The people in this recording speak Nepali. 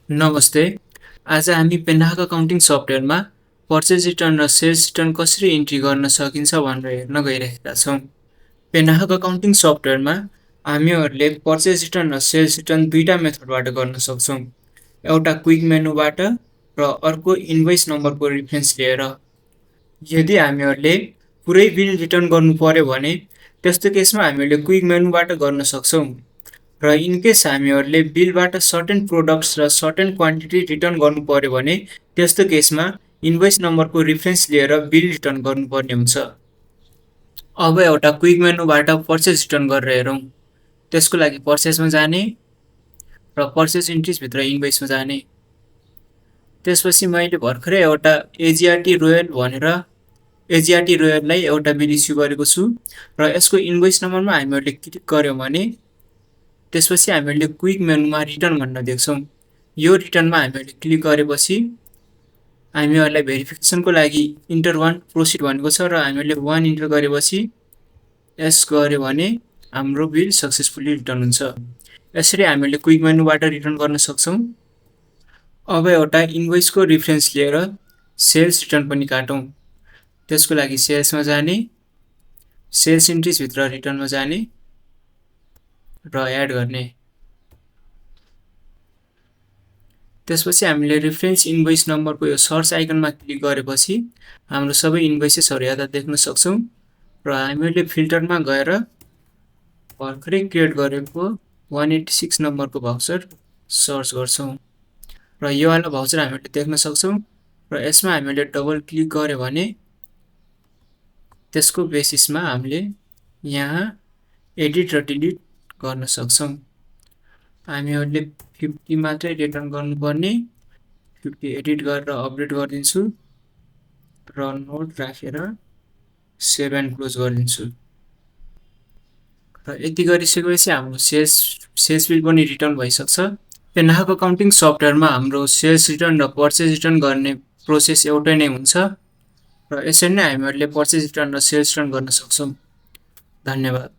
नमस्ते। आज हामी पेन्हाक अकाउन्टिङ सफ्टवेयरमा पर्चेज रिटर्न र सेल्स रिटर्न कसरी इन्ट्री गर्न सकिन्छ भनेर हेर्न गइरहेका छौँ। पेन्हाक अकाउन्टिङ सफ्टवेयरमा हामीहरूले पर्चेज रिटर्न र सेल्स रिटर्न दुईटा मेथडबाट गर्न सक्छौँ। एउटा क्विक मेनुबाट र अर्को इन्भोइस नम्बरको रिफरेन्स लिएर। यदि हामीहरूले पुरै बिल रिटर्न गर्नु पर्यो भने त्यस्तो केसमा हामीहरूले क्विक मेनुबाट गर्न सक्छौँ। र इनकेस हामीहरूले बिलबाट सर्टेन प्रोडक्ट्स र सर्टेन क्वान्टिटी रिटर्न गर्नु पर्यो भने त्यस्तो केसमा इन्भोइस नम्बरको रिफरेन्स लिएर बिल रिटर्न गर्नुपर्ने हुन्छ। अब एउटा क्विक मेनुबाट पर्चेज रिटर्न गरेर हेरौँ। त्यसको लागि पर्चेजमा जाने र पर्चेज इन्ट्रिजभित्र इन्भोइसमा जाने। त्यसपछि मैले भर्खरै एउटा एजिआरटी रोयल भनेर एजिआरटी रोयललाई एउटा बिल इस्यु गरेको छु र यसको इन्भोइस नम्बरमा हामीहरूले क्लिक गर्यौँ भने त्यसपछि हामीहरूले क्विक मेनुमा रिटर्न भन्न देख्छौँ। यो रिटर्नमा हामीहरूले क्लिक गरेपछि हामीहरूलाई भेरिफिकेसनको लागि इन्टर 1 प्रोसिड भनेको छ र हामीहरूले 1 इन्टर गरेपछि यस गर्यो भने हाम्रो बिल सक्सेसफुली रिटर्न हुन्छ। यसरी हामीले क्विक मेनुबाट रिटर्न गर्न सक्छौँ। अब एउटा इन्भोइसको रिफरेन्स लिएर सेल्स रिटर्न पनि काटौँ। त्यसको लागि सेल्समा जाने, सेल्स इन्ट्रिजभित्र रिटर्नमा जाने र एड गर्ने। त्यसपछि हामीले रिफरेन्स इन्भोइस नम्बरको यो सर्च आइकनमा क्लिक गरेपछि हाम्रो सबै इन्भोइसेसहरू यता देख्न सक्छौँ र हामीले फिल्टरमा गएर भर्खरै क्रिएट गरेको 186 नम्बरको भाउचर सर्च गर्छौँ र यो वाला भाउचर हामीले देख्न सक्छौँ र यसमा हामीले डबल क्लिक गर्यो भने त्यसको बेसिसमा हामीले यहाँ एडिट र डिलिट गर्न सक्छौँ। हामीहरूले 50 मात्रै रिटर्न गर्नुपर्ने, 50 एडिट गरेर अपडेट गरिदिन्छु र नोट राखेर सेभ एन्ड क्लोज गरिदिन्छु। र यति गरिसकेपछि हाम्रो सेल्स बिल पनि रिटर्न भइसक्छ। पेन्हाक अकाउन्टिङ सफ्टवेयरमा हाम्रो सेल्स रिटर्न र पर्चेज रिटर्न गर्ने प्रोसेस एउटै नै हुन्छ र यसरी नै हामीहरूले पर्चेज रिटर्न र सेल्स रिटर्न गर्न सक्छौँ। धन्यवाद।